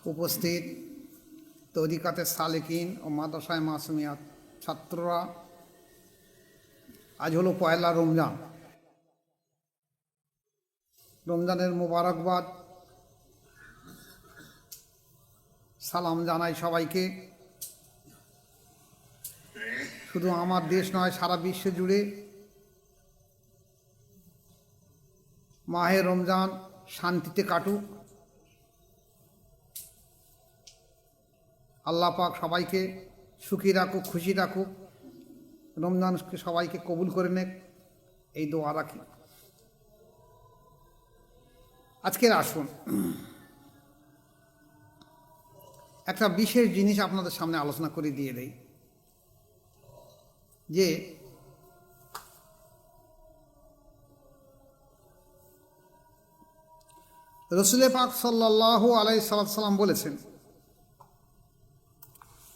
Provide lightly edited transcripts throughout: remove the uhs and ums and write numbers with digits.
উপস্থিত তরিকাতে সালেকিন ও মাদ্রাসায়ে মাসুমিয়াত ছাত্ররা, আজ হলো পয়লা রমজান। রমজানের মোবারকবাদ সালাম জানাই সবাইকে। শুধু আমার দেশ নয়, সারা বিশ্ব জুড়ে মাহে রমজান শান্তিতে কাটুক। আল্লাহ পাক সবাইকে সুখী রাখুক, খুশি রাখুক, রমজানকে সবাইকে কবুল করে নেক, এই দোয়া রাখি। আজকের আসুন একটা বিশেষ জিনিস আপনাদের সামনে আলোচনা করে দিয়ে দেই, যে রসুল পাক সাল্লাল্লাহু আলাইহি সাল্লাম বলেছেন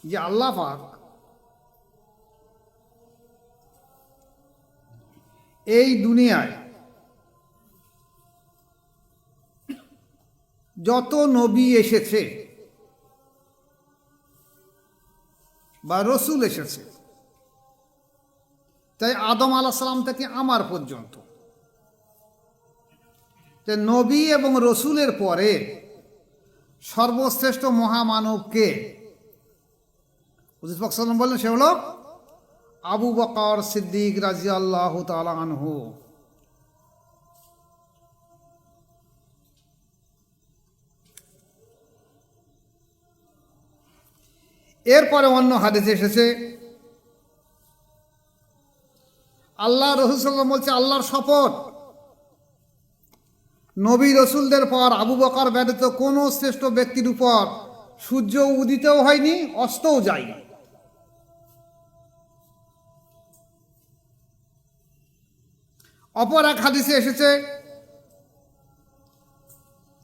যে আল্লাহ পাক এই দুনিয়ায় যত নবী এসেছে বা রসুল এসেছে, তাই আদম আলাইহিস সালাম থেকে আমার পর্যন্ত, যে নবী এবং রসুলের পরে সর্বশ্রেষ্ঠ মহামানবকে হুজুর পাক সাল্লাল্লাহু আলাইহি ওয়াসাল্লাম বললেন, সে হলো আবু বকর সিদ্দিক রাদিয়াল্লাহু তাআলা আনহু। এরপরে অন্য হাদিসে এসেছে, আল্লাহ রাসূল সাল্লাল্লাহু আলাইহি ওয়াসাল্লাম বলছে, আল্লাহর শপথ, নবী রসুলদের পর আবু বকর ব্যতীত কোনো শ্রেষ্ঠ ব্যক্তির উপর সূর্য উদিতও হয়নি, অস্তও যায়নি। অপর এক হাদিসে এসেছে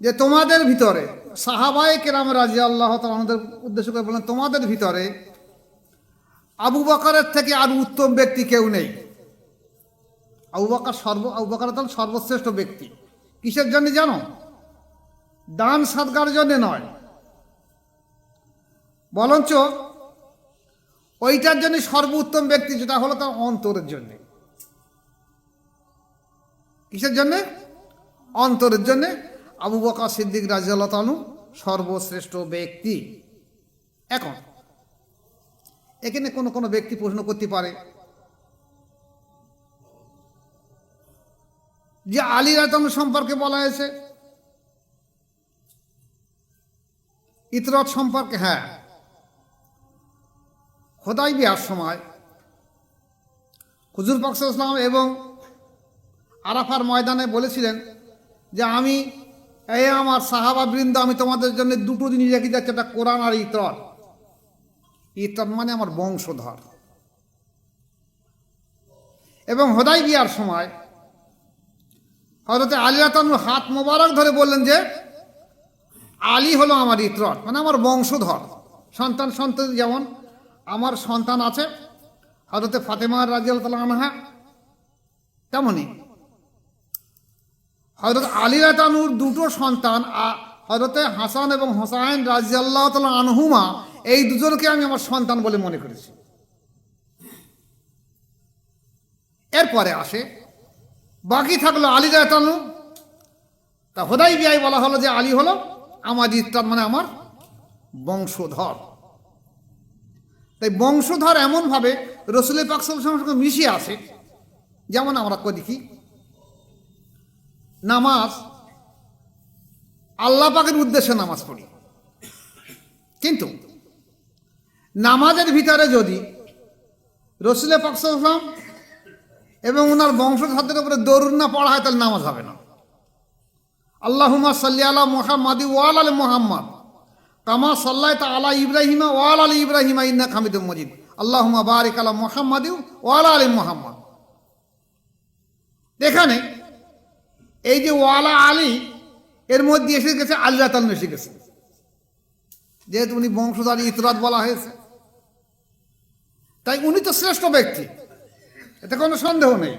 যে তোমাদের ভিতরে, সাহাবায়ে কেরাম রাদিয়াল্লাহু তাআলা আনহুদের উদ্দেশ্য করে বলেন, তোমাদের ভিতরে আবু বকরের থেকে আর উত্তম ব্যক্তি কেউ নেই। আবু বকর হলেন সর্বশ্রেষ্ঠ ব্যক্তি। কিসের জন্য জানো? দান সাদকার জন্য নয়, বরঞ্চ ওইটার জন্য সর্বোত্তম ব্যক্তি, যেটা হলো তার অন্তরের জন্য। কিসের জন্যে? অন্তরের জন্যে আবু বকর সিদ্দিক রাদিয়াল্লাহু তাআলা সর্বশ্রেষ্ঠ ব্যক্তি। এখন এখানে কোনো ব্যক্তি প্রশ্ন করতে পারে যে আলী রাদিয়াল্লাহু সম্পর্কে বলা হয়েছে, ইতরত সম্পর্কে। হ্যাঁ, হুদায়বিয়ার সময় হুজুর পাক সাল্লাল্লাহু আলাইহি ওয়াসাল্লাম এবং আরাফার ময়দানে বলেছিলেন যে আমি আমার সাহাবা বৃন্দ, আমি তোমাদের জন্য দুটো জিনিস রেখে যাচ্ছি, একটা কোরআন আর ইতর। ইতর মানে আমার বংশধর। এবং হুদায়বিয়ার সময় হযরত আলী রাদিয়াল্লাহু আনহু হাত মোবারক ধরে বললেন যে আলী হলো আমার ইতর, মানে আমার বংশধর। সন্তান যেমন আমার সন্তান আছে হযরত ফাতেমা রাদিয়াল্লাহু তাআলা আনহা, তেমনি হযরত আলী রাদিয়াল্লাহু আনহুর দুটো সন্তান, হযরত হাসান এবং হোসাইন রাদিয়াল্লাহু তাআলা আনহুমা, এই দুজনকে আমি আমার সন্তান বলে মনে করেছি। এরপরে আসে বাকি থাকলো আলী রাদিয়াল্লাহু আনহু। তা হুদায়বিয়ায় বলা হলো যে আলী হলো আমার ইতর, মানে আমার বংশধর। তাই বংশধর এমনভাবে রসুল পাক সাল্লাল্লাহু আলাইহি ওয়াসাল্লামের সঙ্গে মিশে আসে। যেমন আমরা দেখি নামাজ, আল্লাহ পাকের উদ্দেশ্যে নামাজ পড়ি, কিন্তু নামাজের ভিতরে যদি রসুল পাক সাল্লাল্লাহু আলাইহি ওয়াসাল্লাম এবং ওনার বংশধরদের উপরে দরুদ না পড়া হয়, তাহলে নামাজ হবে না। আল্লাহুম্মা সাল্লি আলা মুহাম্মাদি ওয়া আলা আলি মুহাম্মাদ কামা সাল্লাইতা আলা ইব্রাহিমা ওয়া আলা আলি ইব্রাহিমা ইন্নাকা হামিদুম মাজিদ। আল্লাহুম্মা বারিক আলা মুহাম্মাদি ওয়া আলা আলি মুহাম্মাদ। এখানে এই যে ওয়ালা আলী, এর মধ্যে এসে গেছে আলী রাদিয়াল্লাহু আনহু এসে গেছে, যেহেতু উনি বংশধর, ইতরাত বলা হয়েছে, তাই উনি তো শ্রেষ্ঠ ব্যক্তি, এতে কোনো সন্দেহ নেই,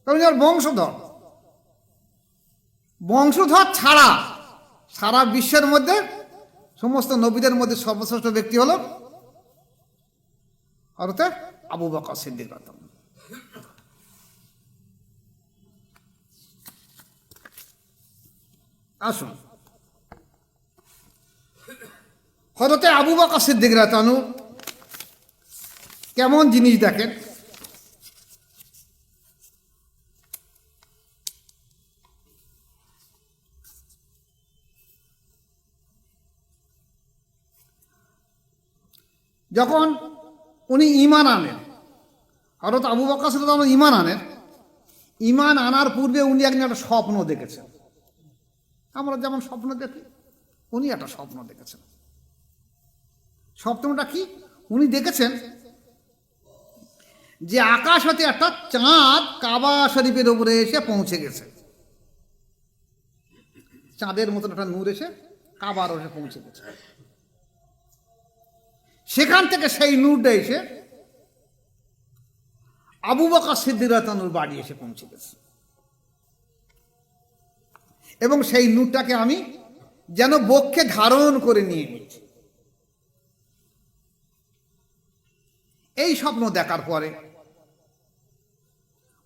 কারণ উনি আর বংশধর। বংশধর ছাড়া সারা বিশ্বের মধ্যে সমস্ত নবীদের মধ্যে সর্বশ্রেষ্ঠ ব্যক্তি হলো হযরত আবু বকর সিদ্দিক রাদিয়াল্লাহু আনহু। আসুন, হযরত আবু বকর সিদ্দিক রাদিয়াল্লাহু আনহু কেমন জিনিস দেখেন। যখন উনি ঈমান আনেন, হযরত আবু বকর সিদ্দিক রাদিয়াল্লাহু আনহু ঈমান আনেন, ঈমান আনার পূর্বে উনি একদিন একটা স্বপ্ন দেখেছেন। আমরা যেমন স্বপ্ন দেখি, উনি একটা স্বপ্ন দেখেছেন। স্বপ্নটা কি? উনি দেখেছেন যে আকাশ হতে একটা চাঁদ কাবা শরীফের উপরে এসে পৌঁছে গেছে। চাঁদের মতন একটা নূর এসে কাবার এসে পৌঁছে গেছে। সেখান থেকে সেই নূরটা এসে আবু বকর সিদ্দিক রাদিয়াল্লাহু আনহুর বাড়ি এসে পৌঁছে গেছে। এবং সেই নূরটাকে আমি যেন বক্ষে ধারণ করে নিয়ে নিয়েছি। এই স্বপ্ন দেখার পরে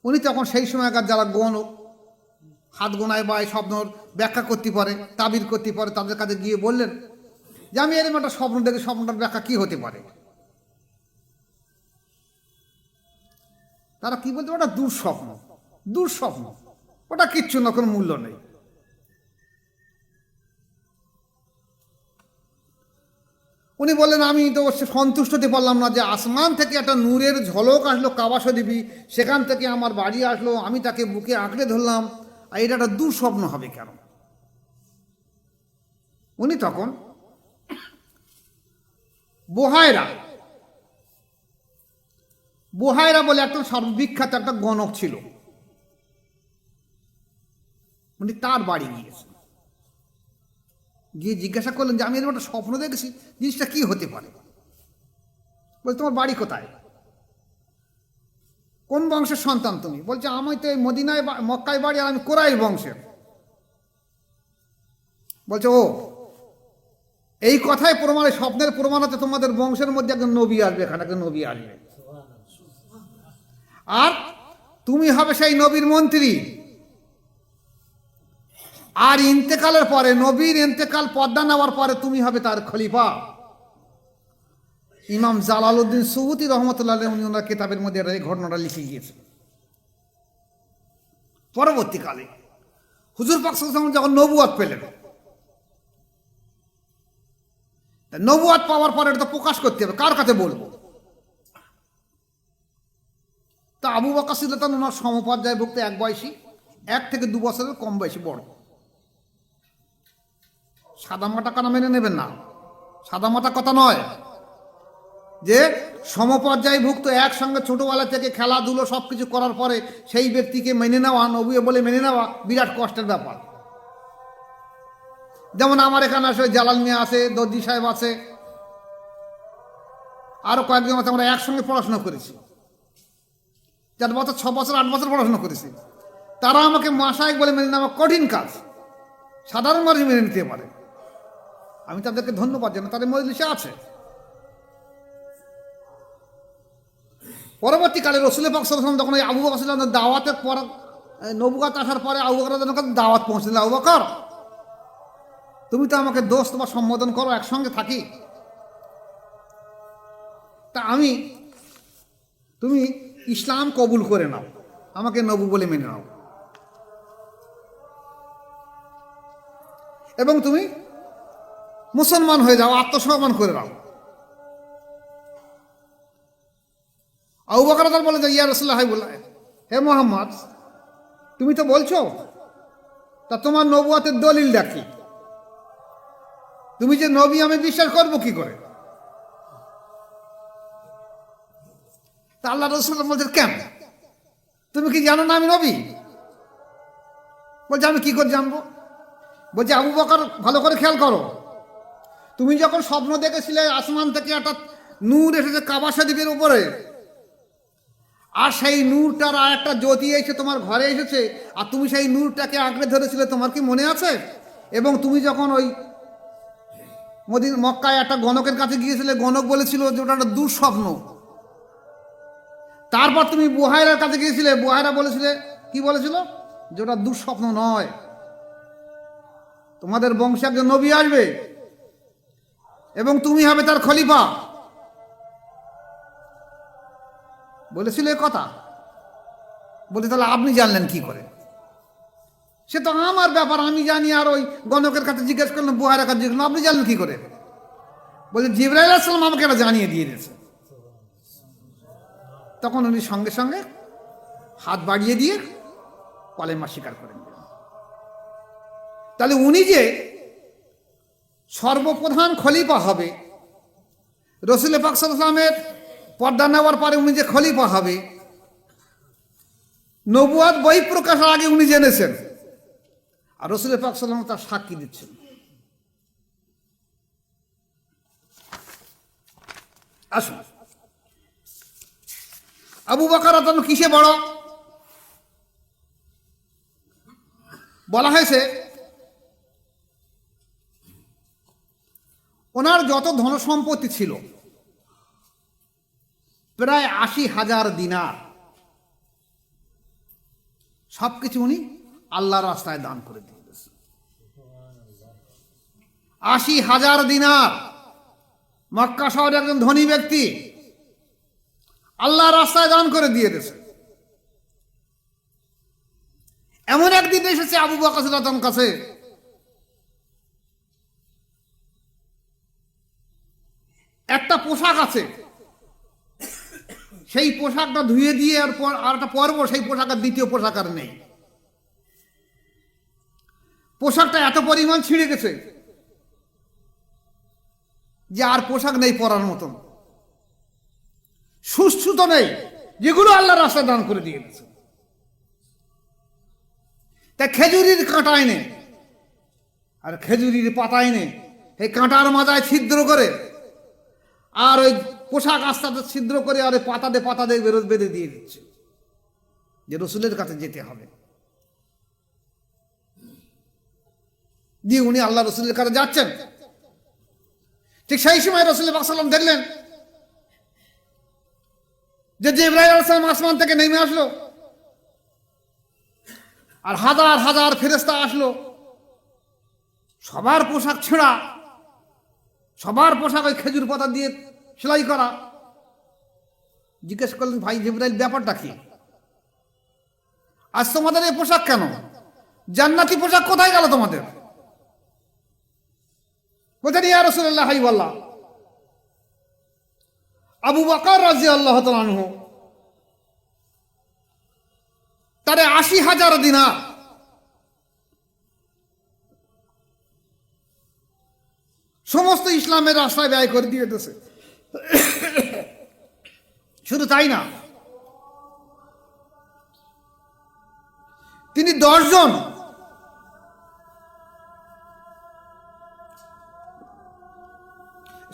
উনি তখন সেই সময়কার যারা গণক, হাত গোনায় বা এই স্বপ্নর ব্যাখ্যা করতে পারে, তাবির করতে পারে, তাদের কাছে গিয়ে বললেন যে আমি এরকম একটা স্বপ্ন দেখে, স্বপ্নটার ব্যাখ্যা কি হতে পারে? তারা কি বলতে, ওটা দুঃস্বপ্ন, দুঃস্বপ্ন, ওটা কিচ্ছু না, কোনো মূল্য নেই। উনি বললেন আমি তো সন্তুষ্ট হতে পারলাম না যে আসমান থেকে একটা নূরের ঝলক আসলো কাবা শরীফি, সেখান থেকে আমার বাড়ি আসলো, আমি তাকে বুকে আঁকড়ে ধরলাম, আর এটা একটা দুঃস্বপ্ন হবে কেন? উনি তখন বুহায়রা বলে একটা সর্ববিখ্যাত একটা গণক ছিল, উনি তার বাড়ি গিয়েছেন। গিয়ে জিজ্ঞাসা করলেন যে আমি এরকম একটা স্বপ্ন দেখেছি, জিনিসটা কি হতে পারে? বলছে তোমার বাড়ি কোথায়? কোন বংশের সন্তান তুমি? বলছে আমি তো এই মদিনায় মক্কায় বাড়ি, আর আমি কোরাইশ বংশের। বলছে ও, এই কথাই প্রমাণ, স্বপ্নের প্রমাণ হচ্ছে তোমাদের বংশের মধ্যে একজন নবী আসবে, এখানে একজন নবী আসবে, আর তুমি হবে সেই নবীর মন্ত্রী। আর ইন্তেকালের পরে, নবীর ইন্তেকাল পর্দা নেওয়ার পরে তুমি হবে তার খলিফা। ইমাম জালালউদ্দিন সুয়ুতী রহমতুল্লাহ আলাইহি উনি ওনার কিতাবের মধ্যে এই ঘটনাটা লিখে গিয়েছেন। পরবর্তীকালে হুজুর পাক সাল্লাল্লাহু আলাইহি ওয়াসাল্লাম যখন নবুয়ত পেলেন, নবুয়ত পাওয়ার পরে এটা তো প্রকাশ করতে হবে, কার কাছে বলবো? তা আবু বকর সিদ্দিক রাদিয়াল্লাহু আনহু ওনার সমপর্যায়ভুক্ত এক বয়সী, 1 থেকে 2 বছরের কম বয়সী বড়। সাদামাটা কথা মেনে নেবেন না, সাদামাটা কথা নয়, যে সমপর্যায়ভুক্ত একসঙ্গে ছোটবেলা থেকে খেলাধুলো সবকিছু করার পরে সেই ব্যক্তিকে মেনে নেওয়া, নবী বলে মেনে নেওয়া বিরাট কষ্টের ব্যাপার। যেমন আমার এখানে আসে জালাল মিয়া আছে, দর্জি সাহেব আছে, আরো কয়েকজন আছে, আমরা একসঙ্গে পড়াশোনা করেছি, 4 বছর 6 বছর 8 বছর পড়াশোনা করেছি। তারা আমাকে মাশায়েখ বলে মেনে নেওয়া কঠিন কাজ, সাধারণ মানুষ মেনে নিতে পারে। আমি তাদেরকে ধন্যবাদ জানাই, তাদের মজলিসে আছে। পরবর্তীকালে রাসূল পাক সাল্লাল্লাহু আলাইহি ওয়াসাল্লাম যখন আবু বকর সিদ্দিক দাওয়াতের পর, নবুয়ত আসার পরে আবু বকরের কাছে দাওয়াত পৌঁছে দিল, আবু বকর তুমি তো আমাকে দোস্ত বা সম্বোধন করো, একসঙ্গে থাকি, তা তুমি ইসলাম কবুল করে নাও, আমাকে নবী বলে মেনে নাও, এবং তুমি মুসলমান হয়ে যাও, আত্মসমর্পণ করে নাও। আবু বকর বলে যে ইয়া রাসূলুল্লাহ, হে মুহাম্মদ তুমি তো বলছো, তা তোমার নবুয়তের দলিল দেখি, তুমি যে নবী আমি বিশ্বাস করবো কি করে? তা আল্লাহ রাসূল বলছেন কেন, তুমি কি জানো না আমি নবী? বলছে আমি কি করে জানবো? বলছে আবু বকর ভালো করে খেয়াল করো, তুমি যখন স্বপ্ন দেখেছিলে আসমান থেকে একটা নূর এসেছে কাবা শরীফের উপরে, আর সেই নূরটার আর একটা জ্যোতি এসে তোমার ঘরে এসেছে, আর তুমি সেই নূরটাকে আঁকড়ে ধরেছিলে, তোমার কি মনে আছে? এবং তুমি যখন ওই মক্কায় একটা গণকের কাছে গিয়েছিলে, গণক বলেছিল যে ওটা একটা দুঃস্বপ্ন। তারপর তুমি বুহাইরার কাছে গিয়েছিলে, বুহাইরা বলেছিলে, কি বলেছিল, যে ওটা দুঃস্বপ্ন নয়, তোমাদের বংশে একজন নবী আসবে এবং তুমি হবে তার খলিফা। বলেছিল এ কথা। বলে তাহলে আপনি জানলেন কি করে? সে তো আমার ব্যাপার, আমি জানি। আর ওই গণকের কাছে জিজ্ঞেস করলাম, বুহাইরার কাছে জিজ্ঞেস করলাম, আপনি জানলেন কি করে? বলে জিবরাইল আলাইহিস সালাম আমাকে এটা জানিয়ে দিয়ে দিয়েছে। তখন উনি সঙ্গে সঙ্গে হাত বাড়িয়ে দিয়ে কলেমা স্বীকার করেন। তাহলে উনি যে সর্বপ্রধান খলিফা হবে, রাসূল পাক সাল্লাল্লাহু আলাইহি ওয়াসাল্লামের পর্দা নেওয়ার পরে উনি যে খলিফা হবে, নবুয়ত বই প্রকাশের আগে উনি জেনেছেন, আর রাসূল পাক সাল্লাল্লাহু আলাইহি ওয়াসাল্লাম তার সাক্ষী দিচ্ছেন। আসুন, আবু বকর রাদিয়াল্লাহু আনহু কিসে বড়? বলা হয়েছে ওনার যত ধন সম্পত্তি ছিল প্রায় ৮০,০০০ দিনার, সবকিছু উনি আল্লাহর রাস্তায় দান করে দিয়ে দিয়েছেন। ৮০,০০০ দিনার। মক্কা শহরে একজন ধনী ব্যক্তি আল্লাহর রাস্তায় দান করে দিয়ে দিয়েছে। এমন একদিন এসেছে আবু বকর রাদিয়াল্লাহু আনহুর কাছে, একটা পোশাক আছে, সেই পোশাকটা ধুয়ে দিয়ে আর একটা পরব, সেই পোশাকের দ্বিতীয় পোশাক আর নেই। পোশাকটা এত পরিমাণ ছিঁড়ে গেছে যে আর পোশাক নেই পরার মতন, সুস্থ নেই, যেগুলো আল্লাহর রাস্তায় দান করে দিয়ে গেছে। তাই খেজুরির কাঁটা এনে আর খেজুরির পাতা এনে এই কাঁটার মাথায় ছিদ্র করে আর ওই পোশাক আস্তে আস্তে ছিদ্র করে আর পাতা দিয়ে বেঁধে দিয়ে দিচ্ছে যে রসুলের কাছে যেতে হবে। দিয়ে উনি আল্লাহ রসুলের কাছে যাচ্ছেন। ঠিক সেই সময় রাসূল পাক সাল্লাল্লাহু আলাইহি ওয়াসাল্লাম দেখলেন যে জিবরাইল আলাইহিস সালাম আসমান থেকে নেমে আসলো, আর হাজার হাজার ফেরেশতা আসলো, সবার পোশাক ছেঁড়া, সবার পোশাক ওই খেজুর পাতা দিয়ে সেলাই করা। জিজ্ঞেস করলেন, ভাই জিবরাইল, ব্যাপারটা কি? আজ তোমাদের এই পোশাক কেন? জান্নাতি পোশাক কোথায় গেল তোমাদের? বলতেন, ইয়া রাসূলুল্লাহ, হাই ওয়াল্লাহ, আবু বকর রাদিয়াল্লাহু তাআলা আনহু তারে ৮০,০০০ দিনার সমস্ত ইসলামের রাস্তায় ব্যয় করে দিয়ে দিয়েছে। শুধু তাই না, তিনি ১০ জন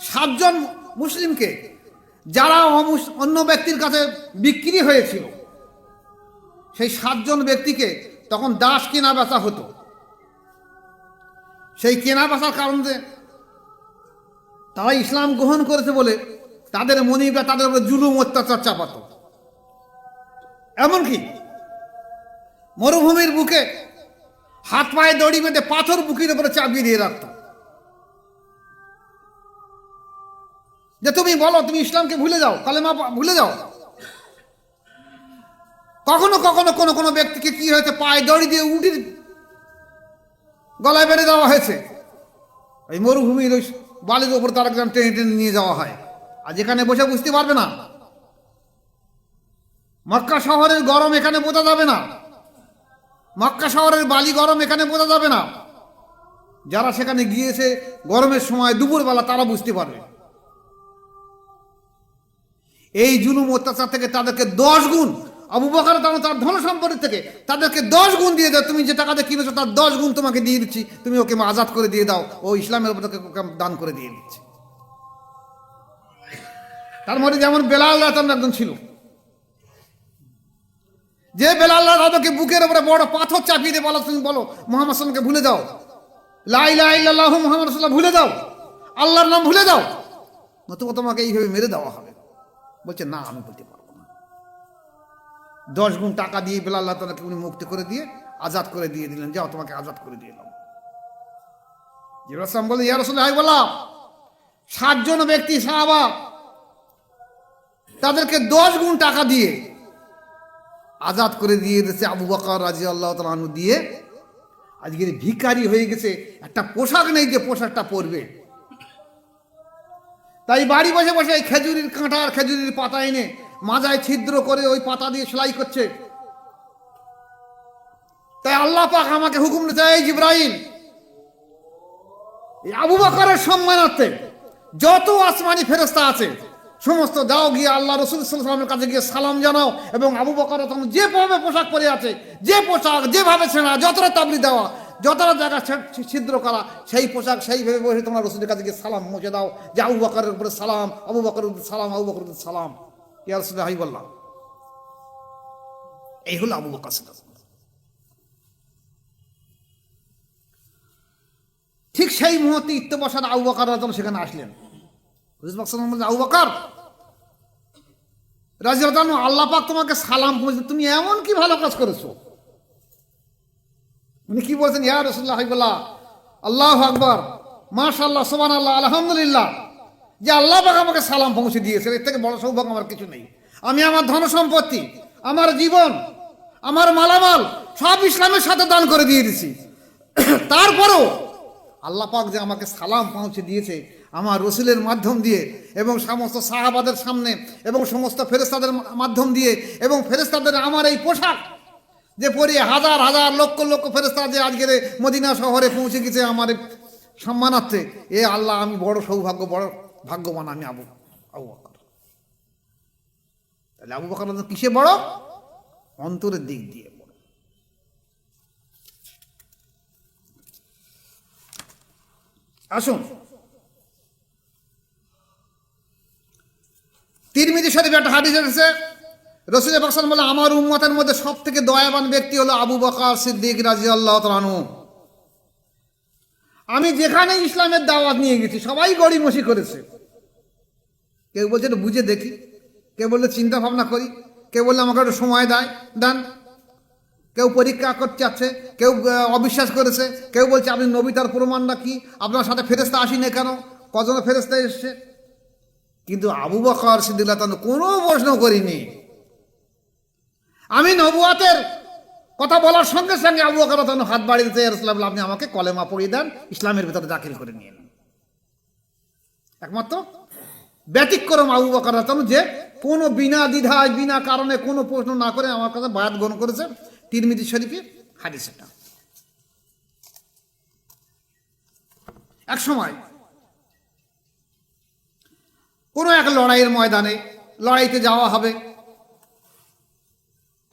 সাতজন মুসলিমকে, যারা অন্য ব্যক্তির কাছে বিক্রি হয়েছিল, সেই ৭ জন ব্যক্তিকে তখন দাস কেনা বেচা হতো। সেই কেনা বেচার কারণে তারা ইসলাম গ্রহণ করেছে বলে তাদের মনিবরা তাদের উপরে জুলুম অত্যাচার চাপাতো। এমনকি মরুভূমির বুকে হাত পায়ে দড়ি বেঁধে পাথর বুকের উপরে চাপিয়ে দিয়ে রাখত যে তুমি বলো, তুমি ইসলামকে ভুলে যাও, কালেমা ভুলে যাও। কখনো কখনো কোনো কোনো ব্যক্তিকে কি হয়েছে, পায়ে দড়ি দিয়ে উঠির গলায় বেঁধে দেওয়া হয়েছে। এই মরুভূমির ওই বালির ওপর তার একজন টেনে টেনে নিয়ে যাওয়া হয়, আর যেখানে বসে বুঝতে পারবে না। মক্কা শহরের গরম এখানে বোঝা যাবে না, মক্কা শহরের বালি গরম এখানে বোঝা যাবে না। যারা সেখানে গিয়েছে গরমের সময় দুপুরবেলা, তারা বুঝতে পারবে। এই জুলুম অত্যাচার থেকে তাদেরকে ১০ গুণ, আবু বকর তার ধন সম্পত্তি থেকে তাদেরকে ১০ গুণ দিয়ে দাও। তুমি যে টাকা দিয়ে কিনেছো তার ১০ গুণ তোমাকে দিয়ে দিচ্ছি, তুমি ওকে আজাদ করে দিয়ে দাও, ও ইসলামের উপর দান করে দিয়ে দিচ্ছে। তার মধ্যে যেমন বেলাল রাদিয়াল্লাহু আনহু একজন ছিল, যে বেলাল রাদিয়াল্লাহু বুকের উপরে বড় পাথর চাপিয়ে দিয়ে বলো, তুমি বলো মুহাম্মদ সাল্লাল্লাহু আলাইহি ওয়াসাল্লামকে ভুলে যাও, লা ইলাহা ইল্লাল্লাহু মুহাম্মাদুর রাসূলুল্লাহ ভুলে যাও, আল্লাহর নাম ভুলে দাও, নতুবা তোমাকে এইভাবে মেরে দেওয়া হবে। বলছে না, আমি বলতে পারবো না। 10 গুণ টাকা দিয়ে বেলাল আল্লাহ তাআলাকে উনি মুক্তি করে দিয়ে আজাদ করে দিয়ে দিলেন, যাও তোমাকে আজাদ করে দিয়ে এলাম। জিবরাইল সালাম বলে, ইয়া রাসূলুল্লাহ, বলা 60 জন ব্যক্তি সাহাবা, তাদেরকে 10 গুণ টাকা দিয়ে আজাদ করে দিয়ে দিয়েছে আবু বকর রাদিয়াল্লাহু তাআলা আনহু দিয়ে। আজকের ভিখারি হয়ে গেছে, একটা পোশাক নেই যে পোশাকটা পরবে। তাই বাড়ি বসে বসে এই খেজুরির কাঁটা আর খেজুরির পাতা এনে মাজায় ছিদ্র করে ওই পাতা দিয়ে সেলাই করছে। তাই আল্লাহ পাক আমাকে হুকুম দিতে, এই জিবরাইল, এই আবু বকরের সম্মানার্থে যত আসমানি ফেরেশতা আছে সমস্ত দাও গিয়ে আল্লাহ রাসূল সাল্লাল্লাহু আলাইহি ওয়াসাল্লামের কাছে গিয়ে সালাম জানাও, এবং আবু বকর তখন যেভাবে পোশাক পরে আছে, যে পোশাক যেভাবে ছেঁড়া, যতটা তাবলি দেওয়া, যতটা জায়গা ছিদ্র করা, সেই পোশাক সেইভাবে বসে তোমরা রাসূলের কাছে গিয়ে সালাম মুছে দাও যে আবু বকরের উপরে সালাম, আবু বকরের উপরে সালাম, আবু বকরের উপরে সালাম। ইয়া রাসূলুল্লাহ বললাম, এই হলো আবু বকর সিদ্দিক। ঠিক সেই মুহূর্তে ইত্তেবসার আবু বকর রাদিয়াল্লাহু সেখানে আসলেন। আবু বকর রাদিয়াল্লাহু আনহু, আল্লাহ পাক তোমাকে সালাম পৌঁছে, তুমি এমন কি ভালো কাজ করেছো? উনি কি বলছেন, ইয়া রাসূলুল্লাহ, আল্লাহু আকবার, মাশাআল্লাহ, সুবহানাল্লাহ, আলহামদুলিল্লাহ, যে আল্লাহ পাক আমাকে সালাম পৌঁছে দিয়েছে, এর থেকে বড় সৌভাগ্য আমার কিছু নেই। আমি আমার ধন সম্পত্তি, আমার জীবন, আমার মালামাল সব ইসলামের সাথে দান করে দিয়ে দিছি। তারপরেও আল্লাহ পাক যে আমাকে সালাম পৌঁছে দিয়েছে আমার রসুলের মাধ্যম দিয়ে, এবং সমস্ত সাহাবাদের সামনে, এবং সমস্ত ফেরেশতাদের মাধ্যম দিয়ে, এবং ফেরেশতাদের আমার এই পোশাক যে পরে হাজার হাজার লক্ষ লক্ষ ফেরেশতা যে আজকের মদিনা শহরে পৌঁছে গেছে আমার সম্মানার্থে, এ আল্লাহ, আমি বড় সৌভাগ্য, বড় ভাগ্যবান আমি আবু বকর। তাহলে আবু বকর কিসে বড়? অন্তরের দিক দিয়ে বড়। আসুন, তিরমিজি শরীফে একটা হাদিস এসেছে, রাসূল পাক সাল্লাল্লাহু আলাইহি ওয়াসাল্লাম বলে, আমার উম্মতের মধ্যে সবথেকে দয়াবান ব্যক্তি হলো আবু বকর সিদ্দিক রাদিয়াল্লাহু তাআলা আনহু। আমি যেখানে ইসলামের দাওয়াত নিয়ে গেছি সবাই গড়িমসি করেছে। কেউ বলছে এটা বুঝে দেখি, কেউ বললে চিন্তা ভাবনা করি, কেউ বললে আমাকে একটু সময় দেন, কেউ পরীক্ষা করতে চাচ্ছে, কেউ অবিশ্বাস করেছে, কেউ বলছে আপনি নবী, তার প্রমাণটা কি? আপনার সাথে ফেরেশতা আসেনি কেন? কজন ফেরেশতা এসছে? কিন্তু আবু বকর সিদ্দিক রাদিয়াল্লাহু আনহু কোনো প্রশ্ন করিনি। আমি নবুয়াতের কথা বলার সঙ্গে সঙ্গে আবু বকর রাদিয়াল্লাহু আনহু হাত বাড়িয়ে দিতে, ইয়া রাসূলুল্লাহ, আপনি আমাকে কলেমা পড়িয়ে দেন, ইসলামের ভিতরে দাখিল করে নিয়ে নেন। একমাত্র ব্যতিক্রম আবু বকর রাদিয়াল্লাহু আনহু, যে কোনো বিনা দ্বিধায়, বিনা কারণে কোনো প্রশ্ন না করে আমার কাছে বায়াত গ্রহণ করেছে। তিরমিজি শরীফে হাদিস এটা। এক সময় কোনো এক লড়াইয়ের ময়দানে লড়াইতে যাওয়া হবে।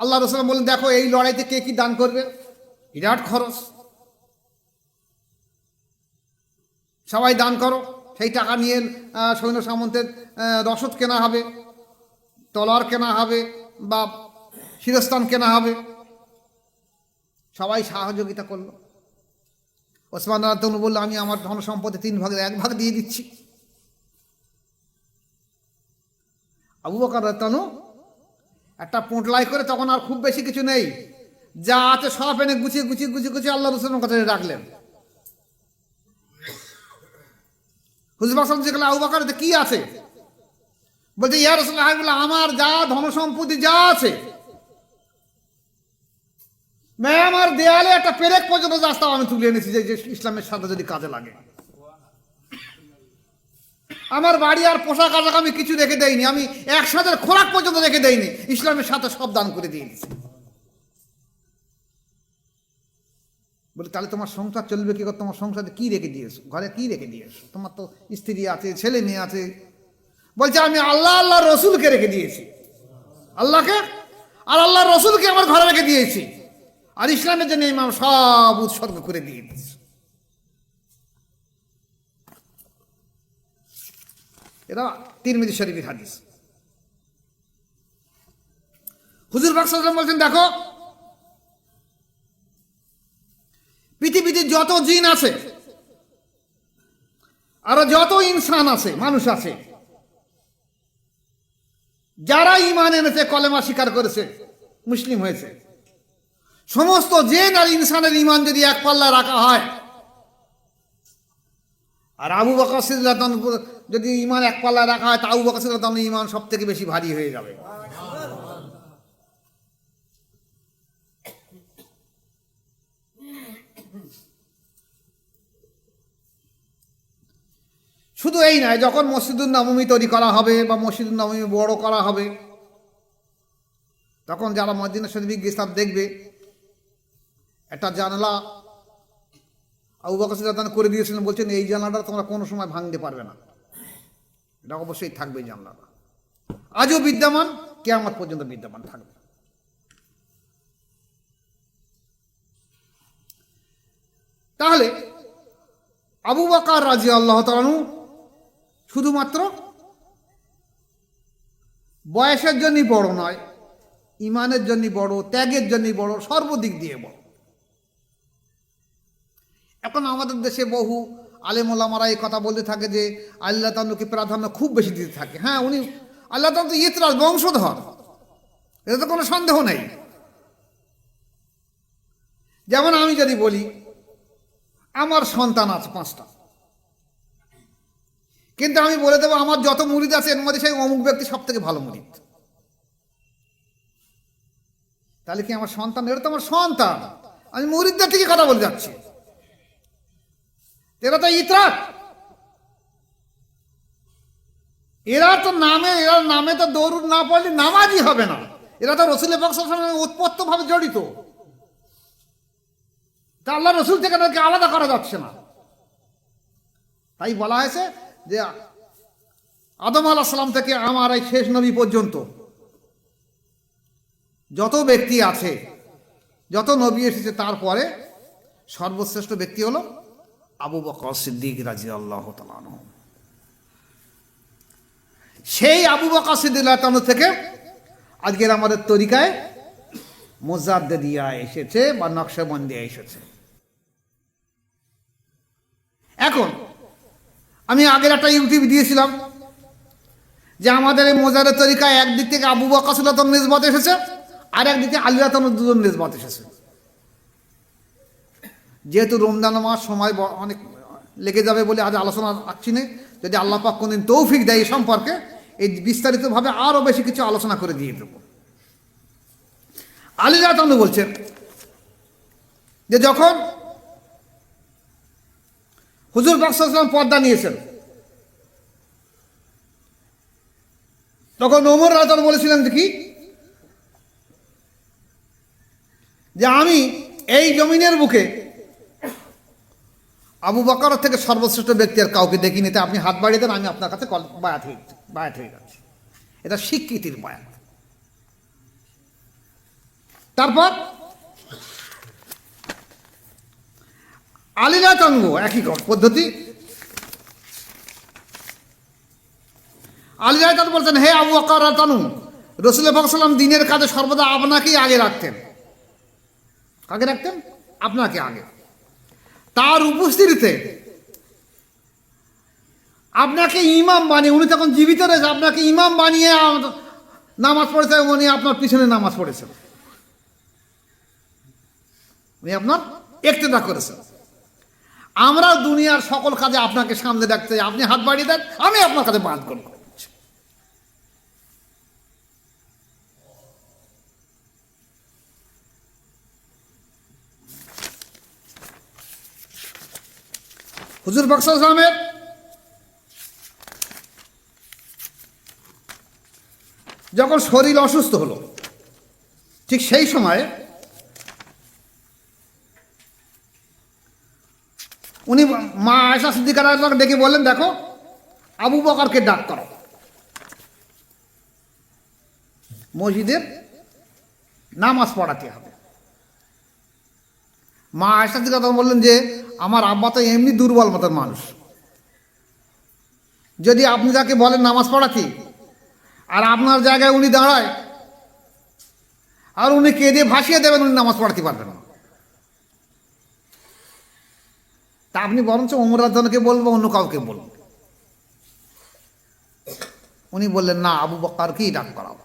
আল্লাহ রাসূল বলেন, দেখো এই লড়াইতে কে কি দান করবে? বিরাট খরচ, সবাই দান করো। সেই টাকা নিয়ে সৈন্য সামন্তের রসদ কেনা হবে, তলোয়ার কেনা হবে, বা শিরস্থান কেনা হবে। সবাই সহযোগিতা করলো। ওসমান রাদিয়াল্লাহু আনহু বলল, আমি আমার ধন সম্পদে 3 ভাগের 1 ভাগ দিয়ে দিচ্ছি। আবু বকর রাদিয়াল্লাহু আনহু একটা পোটলাই করে, তখন আর খুব বেশি কিছু নেই, যা আছে সব এনে গুছিয়ে গুছিয়ে গুছিয়ে গুছিয়ে আল্লাহ রাসূলের কাছে রাখলেন। হুজুর পাক সাল্লাল্লাহু আলাইহি ওয়াসাল্লাম, আবু বকর এতে কি আছে? বলছে, ইয়া রাসূলুল্লাহ, আমার যা ধন সম্পত্তি যা আছে, আমার দেয়ালে একটা পেরেক পর্যন্ত রাস্তাও আমি তুলে এনেছি, যে ইসলামের সাথে যদি কাজে লাগে। আমার বাড়ি আর পোশাক আশাক আমি কিছু রেখে দেইনি, আমি একসাথে খোরাক পর্যন্ত রেখে দেইনি, ইসলামের সাথে সব দান করে দিয়েছি। বলে, তাহলে তোমার সংসার চলবে কি করে? তোমার সংসারে কি রেখে দিয়েছো? ঘরে কি রেখে দিয়েছো? তোমার তো স্ত্রী আছে, ছেলে মেয়ে আছে। বলছে, আমি আল্লাহ রসুলকে রেখে দিয়েছি, আল্লাহকে আর আল্লাহ রসুলকে আমার ঘরে রেখে দিয়েছি, আর ইসলামের জন্য ইমাম সব উৎসর্গ করে দিয়ে দিয়েছি। এটা তিরমিজি শরীফের হাদিস। হুজুর পাক সাল্লাল্লাহু আলাইহি ওয়াসাল্লাম বলছেন, দেখো পৃথিবীতে যত জিন আছে আরো যত ইনসান আছে, মানুষ আছে, যারা ঈমান এনেছে, কলেমা স্বীকার করেছে, মুসলিম হয়েছে, সমস্ত জিন আর ইনসানের ঈমান যদি এক পাল্লায় রাখা হয়, আর আবু বকর সিদ্দিক যদি ঈমান এক পাল্লায় রাখা হয়, তা আবু বকর সিদ্দিক ঈমান সব থেকে বেশি ভারী হয়ে যাবে। শুধু এই নয়, যখন মসজিদুন নববী তৈরি করা হবে বা মসজিদুন নববী বড় করা হবে, তখন যারা মদিনা শরীফে গিয়ে তারা দেখবে একটা জানালা আবু বকর সিদ্দিক করে দিয়েছিলেন, বলছেন এই জানালাটা তোমরা কোনো সময় ভাঙতে পারবে না, এটা অবশ্যই থাকবে। জানালাটা আজও বিদ্যমান, কিয়ামত পর্যন্ত বিদ্যমান থাকবে। তাহলে আবু বকর রাদিয়াল্লাহু তাআলা আনহু শুধুমাত্র বয়সের জন্যই বড় নয়, ইমানের জন্য বড়, ত্যাগের জন্য বড়, সর্বদিক দিয়ে বড়। এখন আমাদের দেশে বহু আলেম ওলামারা এই কথা বলতে থাকে যে আল্লাহ তাআলাকে প্রাধান্য খুব বেশি দিতে থাকে। হ্যাঁ, উনি আল্লাহ তাআলা তো ইতরাজ, বংশধর, এটা তো কোনো সন্দেহ নেই। যেমন আমি যদি বলি আমার সন্তান আছে 5টা, কিন্তু আমি বলে দেবো আমার যত মুরিদ আছে এর মধ্যে সেই অমুক ব্যক্তি সব থেকে ভালো মুরিদ, তাহলে কি আমার সন্তান? এটা তো আমার সন্তান, আমি মুরিদদের থেকে কথা বলে যাচ্ছি। এরা তো ইতরাত, এরা নামে তো দরুদ না পড়লে নামাজই হবে না। এরা তো রাসূল পাক সাল্লাল্লাহু আলাইহি ওয়াসাল্লামের ওতপ্রোতভাবে জড়িত, তা আল্লাহ রসুল থেকে তাদেরকে আলাদা করা যাচ্ছে না। তাই বলা হয়েছে যে আদম আলাইহিস সালাম থেকে আমার এই শেষ নবী পর্যন্ত যত ব্যক্তি আছে, যত নবী এসেছে, তারপরে সর্বশ্রেষ্ঠ ব্যক্তি হলো আবু বকর সিদ্দিক রাদিয়াল্লাহু তাআলা আনহু। সেই আবু বকর সিদ্দিক রাদিয়াল্লাহু তাআলা থেকে আজকের আমাদের তরিকায় মুজাদ্দিদিয়া এসেছে বা নকশবন্দিয়া এসেছে। এখন আমি আগের একটা ইউটিউব দিয়েছিলাম যে আমাদের এই মোজাদের তরিকায় একদিক থেকে আবু বকর সিদ্দিক রাদিয়াল্লাহু নিসবত এসেছে, আর একদিক থেকে আলী রাদিয়াল্লাহু দুজন নিসবত এসেছে। যেহেতু রমজান মাস সময় অনেক লেগে যাবে বলে আজ আলোচনা রাখছি না, যদি আল্লাহ পাক কোনদিন তৌফিক দেয় এই সম্পর্কে এই বিস্তারিতভাবে আরও বেশি কিছু আলোচনা করে দিয়ে দেব। আলী রাদিয়াল্লাহু বলছেন যে যখন হুজুর পাক সাল্লাল্লাহু আলাইহি ওয়াসাল্লাম পর্দা নিয়েছেন, তখন ওমর রাদিয়াল্লাহু বলেছিলেন যে কি, যে আমি এই জমিনের বুকে আবু বকর থেকে সর্বশ্রেষ্ঠ ব্যক্তি আর কাউকে দেখিনি, তাই আপনি হাত বাড়িয়ে দেন, আমি আপনার কাছে বায়াত হয়ে যাচ্ছি। এটা স্বীকৃতির বায়াত। তারপর আলী রাদিয়াল্লাহু একই পদ্ধতি। আলী রাদিয়াল্লাহু বলছেন, হে আবু বকর রাদিয়াল্লাহু, রাসূল পাক সাল্লাল্লাহু আলাইহি ওয়াসাল্লাম দ্বীনের কাজে সর্বদা আপনাকেই আগে রাখতেন। কাকে রাখতেন? আপনাকে আগে। তার উপস্থিতিতে আপনাকে ইমাম বানিয়ে, উনি তখন জীবিত রয়েছে, আপনাকে ইমাম বানিয়ে নামাজ পড়েছে, উনি আপনার পিছনে নামাজ পড়েছেন, উনি আপনার ইক্তেদা করেছেন। আমরা দুনিয়ার সকল কাজে আপনাকে সামনে রাখতে, আপনি হাত বাড়িয়ে দেন, আমি আপনার কাছে বাদ করব। হুজুর পাক সাল্লাল্লাহু আলাইহি ওয়াসাল্লামের যখন শরীর অসুস্থ হলো, ঠিক সেই সময় উনি মা আয়েশা সিদ্দিকা রাদিয়াল্লাহু আনহা ডেকে বললেন, দেখো আবু বকরকে ডাক করো, মসজিদের নামাজ পড়াতে হবে। মা আয়েশা সিদ্দিকা রাদিয়াল্লাহু আনহা বললেন যে আমার আব্বা তো এমনি দুর্বল মতন মানুষ, যদি আপনি তাকে বলেন নামাজ পড়াতে আর আপনার জায়গায় উনি দাঁড়ায় আর উনি কেঁদে ভাসিয়ে দেবেন, উনি নামাজ পড়াতে পারবেন না। তা আপনি বরঞ্চ ওমর রাদিয়াল্লাহু বলবো, অন্য কাউকে বলবো। উনি বললেন, না, আবু বকরকেই ডাক করাও।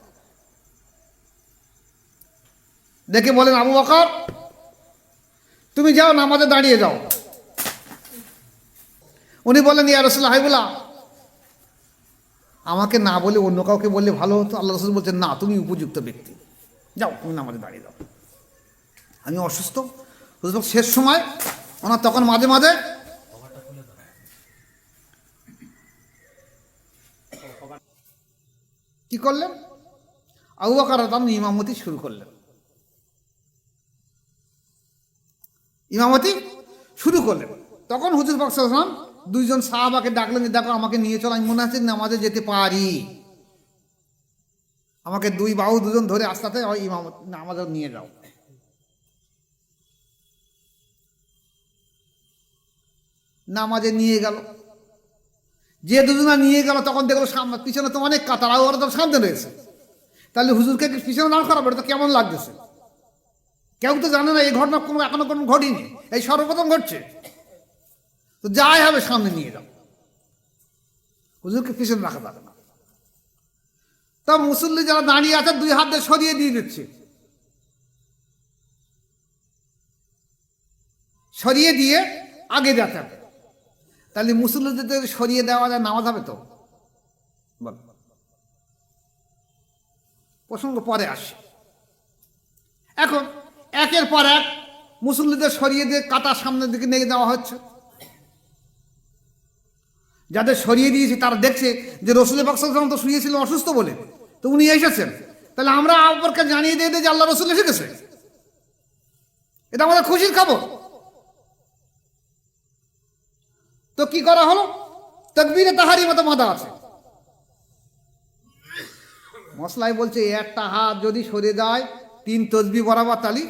দেখে বলেন, আবু বকর তুমি যাও, নামাজে দাঁড়িয়ে যাও। উনি বললেন, ইয়া রাসূলুল্লাহ, হাবিবাল্লাহ, আমাকে না বলে অন্য কাউকে বললে ভালো হতো। আল্লাহ রাসূল বলছেন, না, তুমি উপযুক্ত ব্যক্তি, যাও, তুমি নামাজে দাঁড়িয়ে যাও। আমি অসুস্থ। হুজুর শেষ সময় ওনার তখন মাঝে মাঝে কি করলেন, আবু বকর রাদিয়াল্লাহু আনহু ইমামতি শুরু করলেন। ইমামতি শুরু করলেন। তখন হুজুর পাক সাল্লাল্লাহু আলাইহি ওয়াসাল্লাম দুইজন সাহাবাকে ডাকলেন যে, দেখো, আমাকে নিয়ে চলো, আমি মনে আছে নামাজে যেতে পারি। আমাকে দুই বাহু দুজন ধরে আস্তে আস্তে ইমামত নামাজে নিয়ে যাও। নামাজে নিয়ে গেল। যে দুজনা নিয়ে গেল, তখন দেখলো সামনে পিছনে তো অনেক কাতার, আর ওরা তো সামনে রয়েছে। তাহলে হুজুরকে পিছনে না করাবো, এটা তো কেমন লাগতেছে। কেউ তো জানে না এই ঘটনা এখনো কোনো ঘটেনি, এই সর্বপ্রথম ঘটছে। তো যাই হবে, সামনে নিয়ে যাও, হুজুরকে পিছনে রাখা যাবে না। তা মুসল্লি যারা দাঁড়িয়ে আছে, দুই হাত দিয়ে সরিয়ে দিয়ে দিচ্ছে, সরিয়ে দিয়ে আগে যেতে হবে। তাহলে মুসল্লিদের সরিয়ে দেওয়া যায়, নামাজ হবে তো? বল, প্রসঙ্গ পরে আসে। এখন একের পর এক মুসল্লিদের সরিয়ে দিয়ে কাতার সামনের দিকে নিয়ে দেওয়া হচ্ছে। যাদের সরিয়ে দিয়েছে তারা দেখছে যে রাসূল পাক সাল্লাল্লাহু আলাইহি ওয়াসাল্লাম তো শুয়েছিলেন অসুস্থ বলে, তো উনি এসেছেন। তাহলে আমরা আপনাকে জানিয়ে দিয়ে যে আল্লাহ রাসূল এসে গেছে, এটা আমাদের খুশির খবর। তো কি করা হলো, তাকবীরে তাহরিমা তো বাঁধা আছে। মশলাই বলছে, একটা হাত যদি সরে যায় 3 তাসবিহ বরাবর, তালি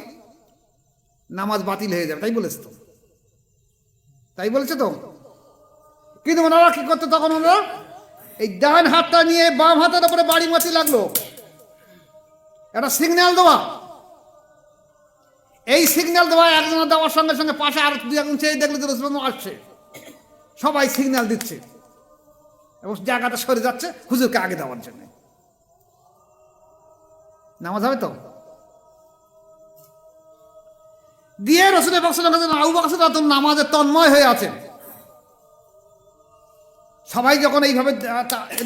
নামাজ বাতিল হয়ে যাবে। তাই বলেছে তো, তাই বলেছে তো। কিন্তু ওনারা কি করতো, তখন ওনারা এই ডান হাতটা নিয়ে বাম হাতের উপরে বাড়ি মারতে লাগলো, একটা সিগন্যাল দেওয়া। এই সিগন্যাল দেওয়া একজন দেওয়ার সঙ্গে সঙ্গে পাশে আর দুই একজন চেয়ে দেখলে যে রাসূলুল্লাহ আসছে, সবাই সিগন্যাল দিচ্ছে এবং জায়গাটা সরে যাচ্ছে হুজুরকে আগে দেওয়ার জন্য। নামাজ হবে তো? দিয়ে রাসূল পাক সাল্লাল্লাহু আলাইহি ওয়াসাল্লাম আবু বকর রাদিয়াল্লাহু নামাজে তন্ময় হয়ে আছেন। সবাই যখন এইভাবে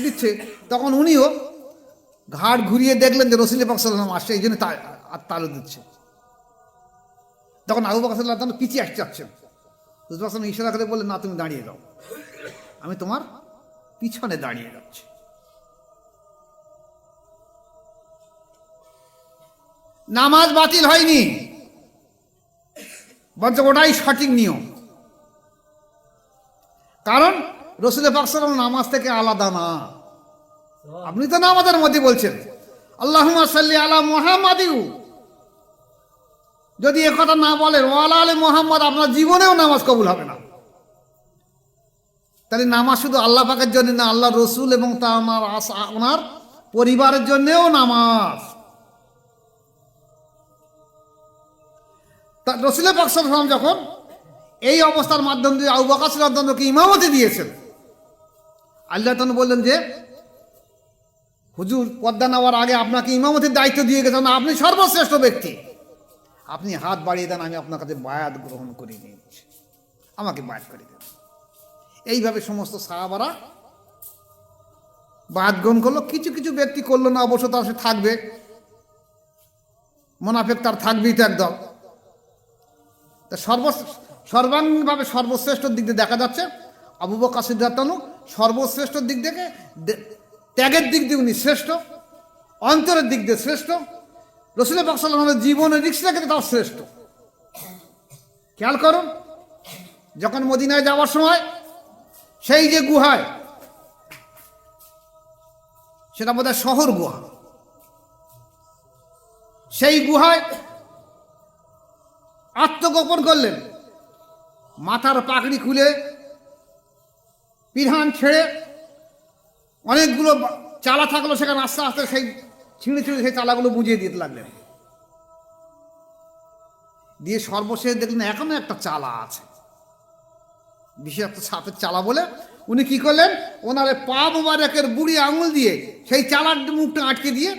দিচ্ছে, তখন উনিও ঘাট ঘুরিয়ে দেখলেন যে রাসূল পাক সাল্লাল্লাহু আলাইহি ওয়াসাল্লাম আসছে, এই জন্য তালু দিচ্ছে। তখন আবু বকর রাদিয়াল্লাহু আনহু পিছিয়ে আসতে যাচ্ছেন। রাসূল পাক ইশারা করে বললেন, না, তুমি দাঁড়িয়ে যাও, আমি তোমার পিছনে দাঁড়িয়ে যাচ্ছি। নামাজ বাতিল হয়নি, বরঞ্চ ওটাই সঠিক নিয়ম। কারণ রাসূল পাক সাল্লাল্লাহু আলাইহি ওয়াসাল্লাম নামাজ থেকে আলাদা না। আপনি তো নামাজের মধ্যে বলছেন আল্লাহুম্মা সাল্লি আলা মুহাম্মাদিউ, যদি এ কথা না বলেন ওয়ালা আলি মুহাম্মদ, আপনার জীবনেও নামাজ কবুল হবে না। তাহলে নামাজ শুধু আল্লাহ পাকের জন্য না, আল্লাহ রসুল এবং ওনার পরিবারের জন্যেও নামাজ। রাসূল পাক সাল্লাল্লাহু আলাইহি ওয়াসাল্লাম যখন এই অবস্থার মাধ্যম দিয়ে আবু বকর রাদিয়াল্লাহু আনহুকে ইমামতি দিয়েছেন, আল্লাহ তাআলা বললেন যে, হুজুর পর্দা নেওয়ার আগে আপনাকে ইমামতির দায়িত্ব দিয়ে গেছেন, আপনি সর্বশ্রেষ্ঠ ব্যক্তি, আপনি হাত বাড়িয়ে দেন, আমি আপনার কাছে বায়াত গ্রহণ করে নিয়েছি, আমাকে বায়াত করে দেন। এইভাবে সমস্ত সাহাবারা বায়াত গ্রহণ করলো। কিছু কিছু ব্যক্তি করলো না, অবশ্য তার সে থাকবে, মুনাফিক তার থাকবেই তো একদম। তা সর্বাঙ্গীনভাবে সর্বশ্রেষ্ঠ দিক দিয়ে দেখা যাচ্ছে আবু বকর সিদ্দিক সর্বশ্রেষ্ঠ দিক থেকে, ত্যাগের দিক দিয়ে উনি শ্রেষ্ঠ, অন্তরের দিক দিয়ে শ্রেষ্ঠ, রাসূল পাক সাল্লাল্লাহু আলাইহি ওয়াসাল্লামের জীবনের রিক্সা থেকে তাও শ্রেষ্ঠ। খেয়াল করুন, যখন মদিনায় যাওয়ার সময় সেই যে গুহায়, সেটা বোধহয় শহর গুহা, সেই গুহায় আত্মগোপন করলেন, মাথার পাগড়ি খুলে পিধান ছেড়ে অনেকগুলো চালা থাকলো সেখানে, আস্তে আস্তে সেই ছিঁড়ে ছিঁড়ে সেই চালাগুলো বুঝিয়ে দিতে লাগলেন। দিয়ে সর্বশেষ দেখলেন এখনো একটা চালা আছে, বিষাক্ত সাপের চালা বলে উনি কি করলেন, ওনার পা মোবারকের বুড়ি আঙুল দিয়ে সেই চালার মুখটা আটকে দিয়ে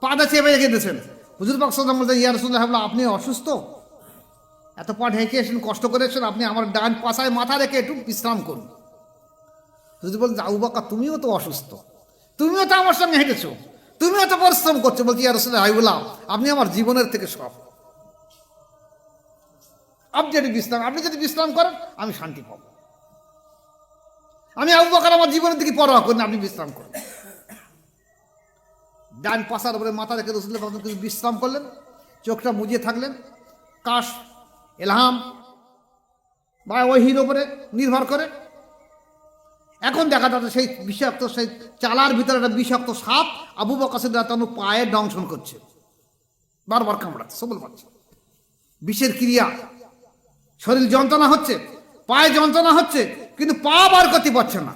পাটা চেপে রেখে দিয়েছেন। হুজুর পাক সাল্লাল্লাহু আলাইহি ওয়াসাল্লাম বললেন, ইয়া রাসূলুল্লাহ, আপনি অসুস্থ, এত পা ঢেকে এসেছেন, কষ্ট করে এসেছেন, আপনি আমার ডান পাশায় মাথা রেখে একটু বিশ্রাম করুন। হুজুর বললেন, আবু বকর তুমিও তো অসুস্থ, তুমিও তো আমার সঙ্গে হেঁটেছো, তুমিও তো পরিশ্রম করছো। বলছি, ইয়া রাসূলুল্লাহ, আপনি আমার জীবনের থেকে সব, আপনি যদি বিশ্রাম করেন আমি শান্তি পাবো। আমি আবু বকর আমার জীবনের দিকে পরোয়া করি না, আপনি বিশ্রাম করেন। ডান পাশার উপরে মাথা রেখে রাসূলুল্লাহ সাল্লাল্লাহু আলাইহি ওয়াসাল্লাম বিশ্রাম করলেন, চোখটা মুজিয়ে থাকলেন। কাশ এলহাম বা ওহির উপরে নির্ভর করে এখন দেখা যাচ্ছে সেই বিষাক্ত সেই চালার ভিতরে একটা বিষাক্ত সাপ আবু বকর সিদ্দিক পায়ে দংশন করছে, বারবার কামড়াচ্ছে, সবল পাচ্ছে, বিষের ক্রিয়া, শরীর যন্ত্রণা হচ্ছে, পায়ে যন্ত্রণা হচ্ছে, কিন্তু পা বার করতে পারছে না।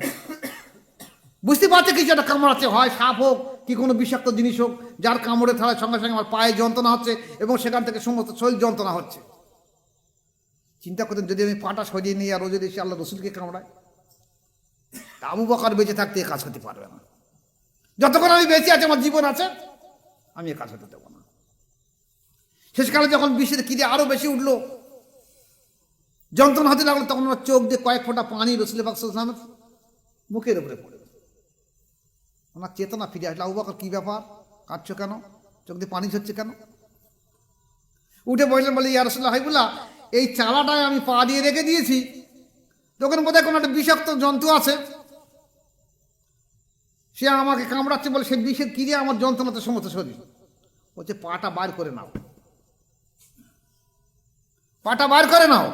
বুঝতে পারছে কিছু একটা কামড়াচ্ছে, হয় সাপ হোক কি কোনো বিষাক্ত জিনিস হোক, যার কামড়ে থাকার সঙ্গে সঙ্গে আমার পায়ে যন্ত্রণা হচ্ছে এবং সেখান থেকে সমস্ত শরীর যন্ত্রণা হচ্ছে। চিন্তা করতেন, যদি আমি পাটা সরিয়ে নিই আর ও যদি সে আল্লাহ রসুলকে কামড়ায়, আবু বকর বেঁচে থাকতে এ কাজ হতে পারবে না। যতক্ষণ আমি বেঁচে আছি, আমার জীবন আছে, আমি এ কাজ হতে দেবো না। শেষকালে যখন বিষের ক্রিয়া আরো বেশি উঠলো, যন্ত্রণা হতে লাগলো, তখন আমার চোখ দিয়ে কয়েক ফোঁটা পানি রাসূল পাক সাল্লাল্লাহু আলাইহি ওয়াসাল্লামের মুখের উপরে পড়ে, ওনার চেতনা ফিরে আসলো। আবু বকর, কি ব্যাপার, কাঁদছো কেন, চোখ দিয়ে পানি ঝরছে কেন? উঠে বললেন, বলে, ইয়া রাসূলুল্লাহ, এই চালাটায় আমি পা দিয়ে রেখে দিয়েছি, তখন বোধহয় কোনো একটা বিষাক্ত জন্তু আছে, সে আমাকে কামড়াচ্ছে, বলে সে বিষের ক্রিয়া আমার যন্ত্রণাতে সমস্ত শরীর। বলছে, পাটা বার করে নাও, পাটা বার করে নাও।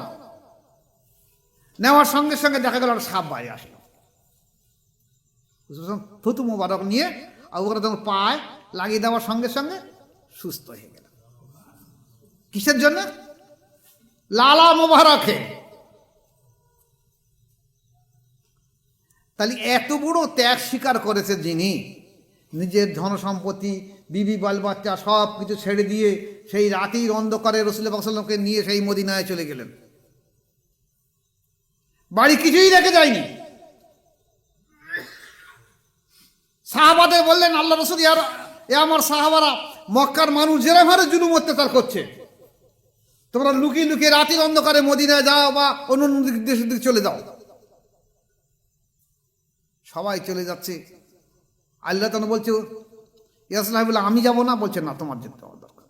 নেওয়ার সঙ্গে সঙ্গে দেখা গেল একটা সাপ বাইরে আসলো, থুতু মোবারক নিয়ে আবু বকর যখন পায়ে লাগিয়ে দেওয়ার সঙ্গে সঙ্গে সুস্থ হয়ে গেল। কিসের জন্য? লালা মোবারকে। তাহলে এত বড় ত্যাগ স্বীকার করেছে যিনি, নিজের ধন সম্পত্তি, বিবি বাল বাচ্চা সব কিছু ছেড়ে দিয়ে সেই রাতের অন্ধকারে রাসূল পাক সাল্লাল্লাহু আলাইহি ওয়াসাল্লামকে নিয়ে সেই মদিনায় চলে গেলেন। বাড়ি কিছুই রেখে যায়নি। সাহাবাদের বললেন, আল্লাহ রাসূল, এ আমার সাহাবারা, মক্কার মানুষ যেভাবে জুলুম অত্যাচার করছে, তোমরা লুকিয়ে লুকিয়ে রাতের অন্ধকারে মদিনায় যাও বা অন্য দেশের দিকে চলে যাও। সবাই চলে যাচ্ছে। আল্লাহ তাআলা বলছে, ইয়া রাসূলুল্লাহ, আমি যাব না। বলছে, না, তোমার যেতে হওয়ার দরকার।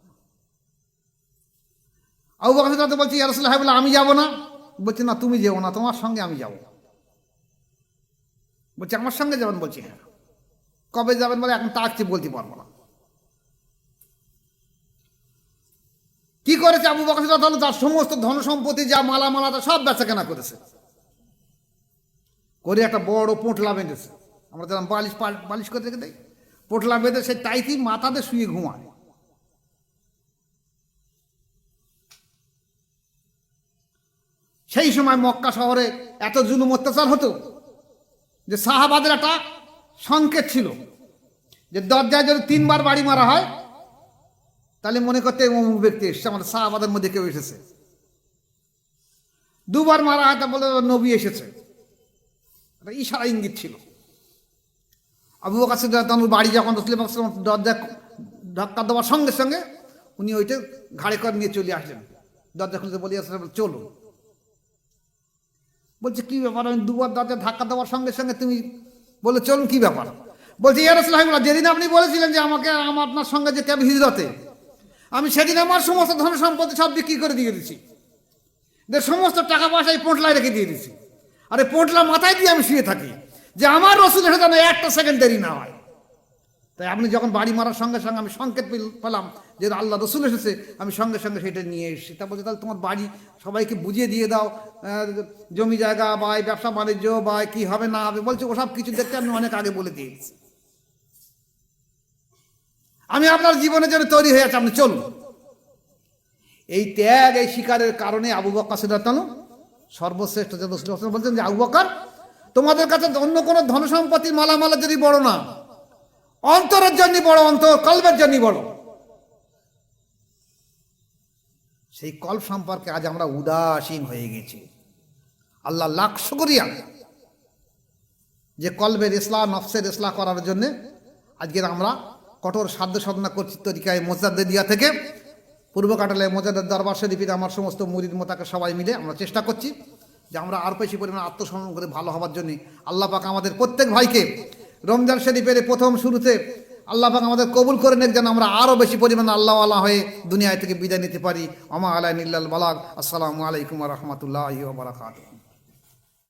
আবু বকর সিদ্দিক বলছে, ইয়া রাসূলুল্লাহ, আমি যাব না। বলছে, না, তুমি যেও না, তোমার সঙ্গে আমি যাব। বলছে, আমার সঙ্গে যাবেন? বলছি, হ্যাঁ। কবে যাবেন? বলে, এখন তার চেয়ে বলতে পারবো না। কি করেছে আবু বকর সিদ্দিক তার সমস্ত ধন সম্পত্তি যা মালামালা সব বেচা কেনা করেছে, করে একটা বড় পোটলা বেঁধেছে। আমরা যেরকম বালিশ করে রেখে দেয়, পোটলা বেঁধে সেই টাইতেই মাথাতে শুয়ে ঘুমায়। সেই সময় মক্কা শহরে এত জুলুম অত্যাচার হতো যে সাহাবাদের একটা সংকেত ছিল যে দরজায় যদি 3 বার বাড়ি মারা হয় তাহলে মনে করতে অমুক ব্যক্তি এসেছে, আমাদের সাহাবাদের মধ্যে কেউ এসেছে। 2 বার মারা হয় তা বলে নবী এসেছে, ইশারা ইঙ্গিত ছিল। আবু বকর সিদ্দিক বাড়ি যখন রাসূল পাক সাল্লাল্লাহু আলাইহি ওয়াসাল্লাম দরজা ধাক্কা দেওয়ার সঙ্গে সঙ্গে উনি ওইটা ঘাড়ে করে নিয়ে চলে আসলেন। দরজা খুলতে বলি, চলো। বলছে, কি ব্যাপার? আমি 2 বার দরজা ধাক্কা দেওয়ার সঙ্গে সঙ্গে তুমি বলে চলুন, কি ব্যাপার? বলছে, ইয়া রাসূলুল্লাহ, যেদিন আপনি বলেছিলেন যে আমাকে আপনার সঙ্গে যেতে হবে হিজরতে, আমি সেদিন আমার সমস্ত ধন সম্পত্তি সব বিক্রি করে দিয়ে দিচ্ছি, সমস্ত টাকা পয়সা এই পোটলায় রেখে দিয়ে দিচ্ছি। আর এই পোটলা মাথায় দিয়ে আমি শুয়ে থাকি যে আমার রাসূল এসে যেন একটা সেকেন্ড দেরি না হয়। তাই আপনি যখন বাড়ি মারার সঙ্গে সঙ্গে আমি সংকেত পেলাম যে আল্লাহ রাসূল এসেছে, আমি সঙ্গে সঙ্গে সেটা নিয়ে এসেছি। তা বলছে, তাহলে তোমার বাড়ি সবাইকে বুঝিয়ে দিয়ে দাও, জমি জায়গা বা ব্যবসা বাণিজ্য বা কি হবে না হবে। বলছে, ওসব কিছু দেখতে আমি অনেক আগে বলে দিয়েছি, আমি আপনার জীবনের জন্য তৈরি হয়ে আছি, আপনি চলুন। এই ত্যাগ, এই শিকারের কারণে আবু বকর সিদ্দিক সর্বশ্রেষ্ঠ। যে রাসূল বলছেন যে আবু বকর, তোমাদের কাছে অন্য কোনো ধন সম্পত্তি মালামালা যদি বড় না, অন্তরের জন্য বড়, অন্তর কলবের জন্য বড়। সেই কল্প সম্পর্কে আজ আমরা উদাসীন হয়ে গেছি। আল্লাহ লাখ শুকরিয়া যে কলবের ইসলাহ নফসের ইসলাহ করার জন্যে আজকের আমরা কঠোর সাধ্য সাধনা করছি তরিকায় মোজাদ্দেদিয়া থেকে পূর্ব কাটালে মোজাদ্দেদ দরবার শরীফের আমার সমস্ত মুরিদ মোতাকে সবাই মিলে আমরা চেষ্টা করছি যে আমরা আরও বেশি পরিমাণে আত্মসমর্পণ করে ভালো হওয়ার জন্য আল্লাহ পাক আমাদের প্রত্যেক ভাইকে রমজান শরীফের প্রথম শুরুতে আল্লাহ পাক আমাদের কবুল করে নেক, যেন আমরা আরও বেশি পরিমাণে আল্লাহ আল্লাহ হয়ে দুনিয়া থেকে বিদায় নিতে পারি। আমা আলাইনিল্লাল বালাগ। আসসালামু আলাইকুম ওয়া রাহমাতুল্লাহি ওয়া বারাকাতুহু।